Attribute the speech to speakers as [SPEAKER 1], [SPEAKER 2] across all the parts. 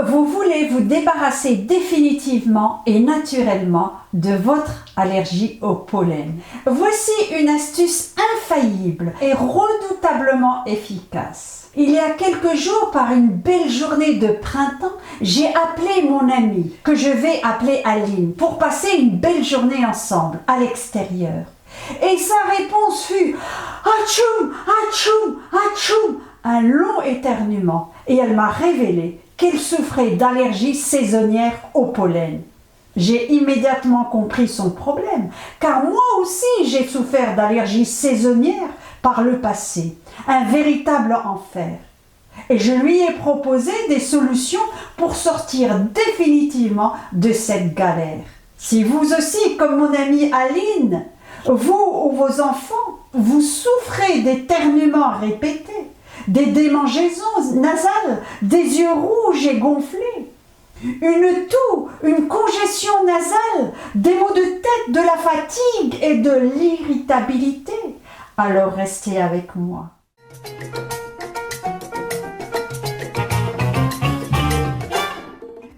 [SPEAKER 1] Vous voulez vous débarrasser définitivement et naturellement de votre allergie au pollen. Voici une astuce infaillible et redoutablement efficace. Il y a quelques jours, par une belle journée de printemps, j'ai appelé mon amie, que je vais appeler Aline, pour passer une belle journée ensemble à l'extérieur. Et sa réponse fut « Atchoum, atchoum, atchoum !» un long éternuement. Et elle m'a révélé qu'elle souffrait d'allergie saisonnière au pollen. J'ai immédiatement compris son problème, car moi aussi j'ai souffert d'allergie saisonnière par le passé, un véritable enfer. Et je lui ai proposé des solutions pour sortir définitivement de cette galère. Si vous aussi, comme mon amie Aline, vous ou vos enfants, vous souffrez d'éternuements répétés, des démangeaisons nasales, des yeux rouges et gonflés, une toux, une congestion nasale, des maux de tête, de la fatigue et de l'irritabilité, alors restez avec moi.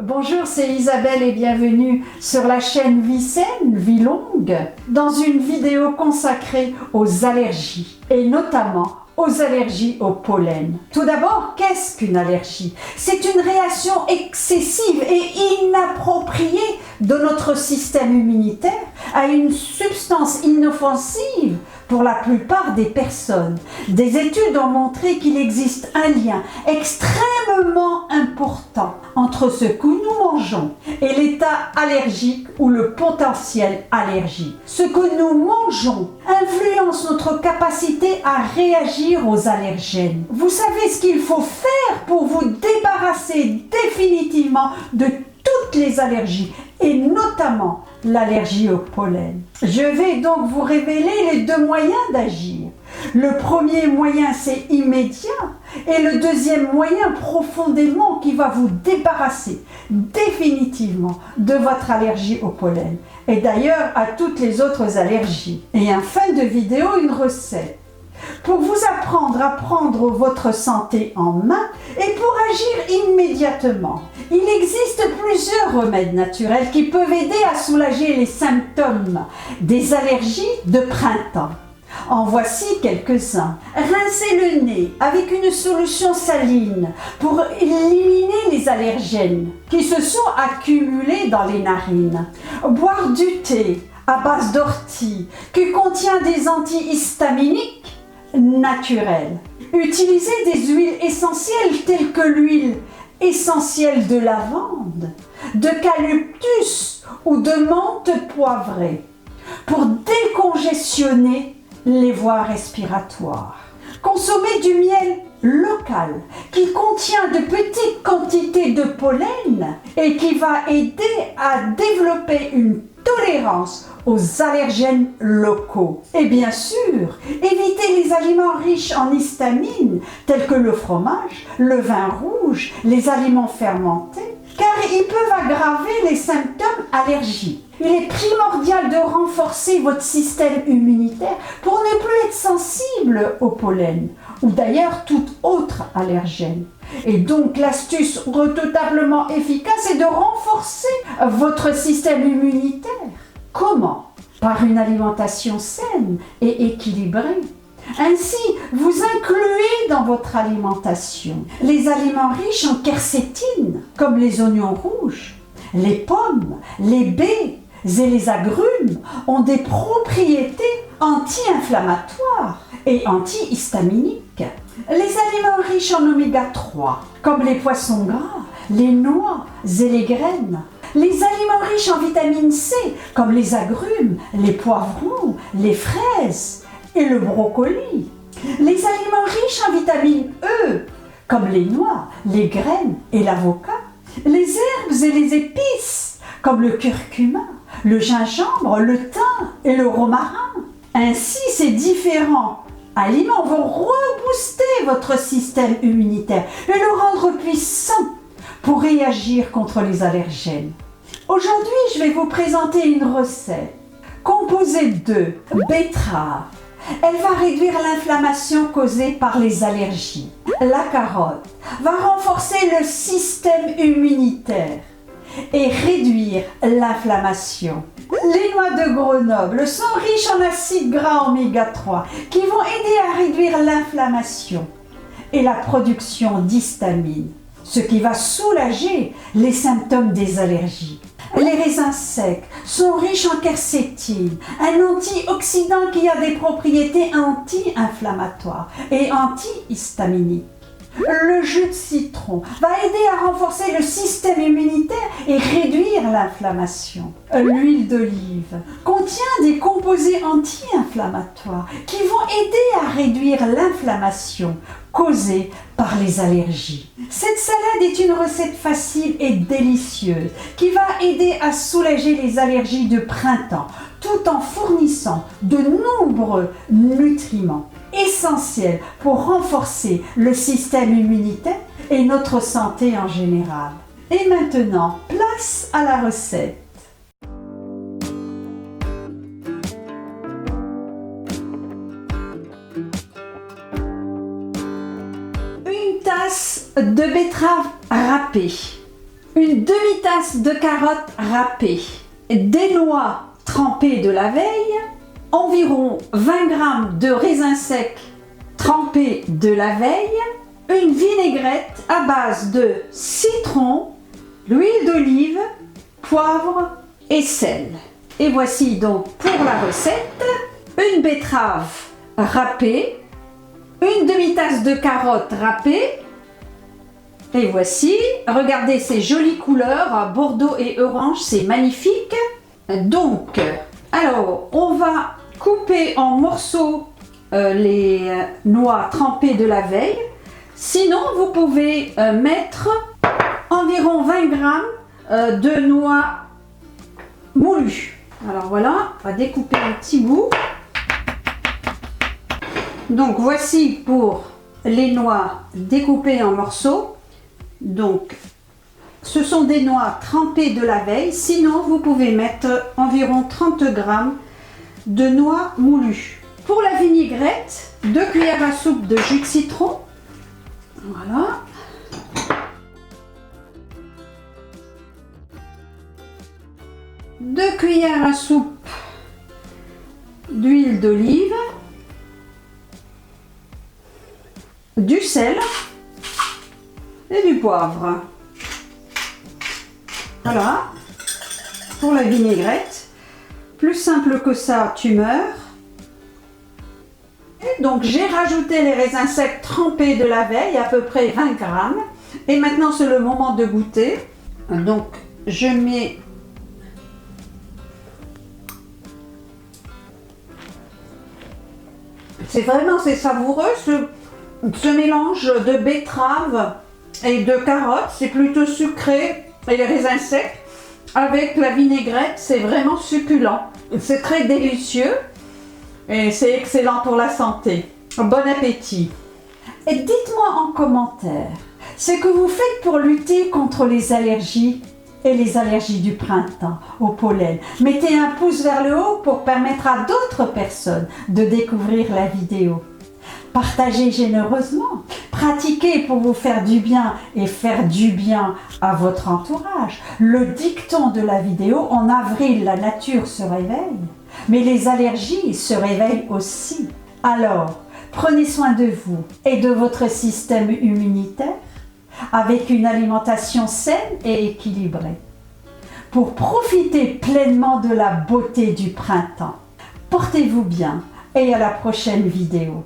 [SPEAKER 1] Bonjour, c'est Isabelle et bienvenue sur la chaîne Vie Saine, Vie Longue, dans une vidéo consacrée aux allergies et notamment aux allergies au pollen. Tout d'abord, qu'est-ce qu'une allergie? C'est une réaction excessive et inappropriée de notre système immunitaire à une substance inoffensive pour la plupart des personnes. Des études ont montré qu'il existe un lien extrêmement important entre ce que nous mangeons et l'état allergique ou le potentiel allergique. Ce que nous mangeons influence notre capacité à réagir aux allergènes. Vous savez ce qu'il faut faire pour vous débarrasser définitivement de toutes les allergies et notamment l'allergie au pollen. Je vais donc vous révéler les deux moyens d'agir. Le premier moyen, c'est immédiat, et le deuxième moyen, profondément, qui va vous débarrasser définitivement de votre allergie au pollen, et d'ailleurs à toutes les autres allergies. Et en fin de vidéo, une recette pour vous apprendre à prendre votre santé en main et pour agir immédiatement. Il existe plusieurs remèdes naturels qui peuvent aider à soulager les symptômes des allergies de printemps. En voici quelques-uns. Rincez le nez avec une solution saline pour éliminer les allergènes qui se sont accumulés dans les narines. Boire du thé à base d'ortie qui contient des antihistaminiques naturels. Utilisez des huiles essentielles telles que l'huile essentielle de lavande, d'eucalyptus ou de menthe poivrée pour décongestionner les voies respiratoires. Consommez du miel local qui contient de petites quantités de pollen et qui va aider à développer une tolérance aux allergènes locaux. Et bien sûr, évitez les aliments riches en histamine tels que le fromage, le vin rouge, les aliments fermentés, car ils peuvent aggraver les symptômes allergiques. Il est primordial de renforcer votre système immunitaire pour ne plus être sensible au pollen ou d'ailleurs tout autre allergène. Et donc l'astuce redoutablement efficace est de renforcer votre système immunitaire. Comment? Par une alimentation saine et équilibrée. Ainsi, vous incluez dans votre alimentation les aliments riches en quercétine, comme les oignons rouges, les pommes, les baies et les agrumes ont des propriétés anti-inflammatoires et antihistaminiques. Les aliments riches en oméga 3, comme les poissons gras, les noix et les graines. Les aliments riches en vitamine C, comme les agrumes, les poivrons, les fraises et le brocoli. Les aliments riches en vitamine E, comme les noix, les graines et l'avocat. Les herbes et les épices, comme le curcuma, le gingembre, le thym et le romarin. Ainsi, ces différents aliments vont rebooster votre système immunitaire et le rendre puissant pour réagir contre les allergènes. Aujourd'hui, je vais vous présenter une recette composée de betteraves, Elle va réduire l'inflammation causée par les allergies. La carotte va renforcer le système immunitaire et réduire l'inflammation. Les noix de Grenoble sont riches en acides gras oméga 3 qui vont aider à réduire l'inflammation et la production d'histamine, ce qui va soulager les symptômes des allergies. Les raisins secs sont riches en quercétine, un antioxydant qui a des propriétés anti-inflammatoires et antihistaminiques. Le jus de citron va aider à renforcer le système immunitaire et réduire l'inflammation. L'huile d'olive contient des composés anti-inflammatoires qui vont aider à réduire l'inflammation causée par les allergies. Cette salade est une recette facile et délicieuse qui va aider à soulager les allergies de printemps tout en fournissant de nombreux nutriments essentiels pour renforcer le système immunitaire et notre santé en général. Et maintenant, place à la recette. Une tasse de betterave râpée, une demi-tasse de carottes râpées, des noix trempées de la veille, environ 20 g de raisins secs trempés de la veille, une vinaigrette à base de citron, l'huile d'olive, poivre et sel. Et voici donc pour la recette: une betterave râpée, une demi-tasse de carottes râpées. Et voici, regardez ces jolies couleurs, bordeaux et orange, c'est magnifique. Donc, alors, on va couper en morceaux les noix trempées de la veille. Sinon, vous pouvez mettre environ 20 g de noix moulues. Alors voilà, on va découper un petit bout. Donc voici pour les noix découpées en morceaux. Donc, ce sont des noix trempées de la veille. Sinon, vous pouvez mettre environ 30 g de noix moulues. Pour la vinaigrette, 2 cuillères à soupe de jus de citron. Voilà. Deux cuillères à soupe d'huile d'olive. Du sel et du poivre. Voilà, pour la vinaigrette. Plus simple que ça, tu meurs. Et donc j'ai rajouté les raisins secs trempés de la veille, à peu près 20 g. Et maintenant c'est le moment de goûter. Donc je mets c'est savoureux ce mélange de betterave et de carottes, c'est plutôt sucré, et les raisins secs avec la vinaigrette, c'est vraiment succulent. C'est très délicieux et c'est excellent pour la santé. Bon appétit! Et dites-moi en commentaire ce que vous faites pour lutter contre les allergies et les allergies du printemps au pollen. Mettez un pouce vers le haut pour permettre à d'autres personnes de découvrir la vidéo. Partagez généreusement, pratiquez pour vous faire du bien et faire du bien à votre entourage. Le dicton de la vidéo: en avril, la nature se réveille, mais les allergies se réveillent aussi. Alors, prenez soin de vous et de votre système immunitaire avec une alimentation saine et équilibrée pour profiter pleinement de la beauté du printemps. Portez-vous bien et à la prochaine vidéo.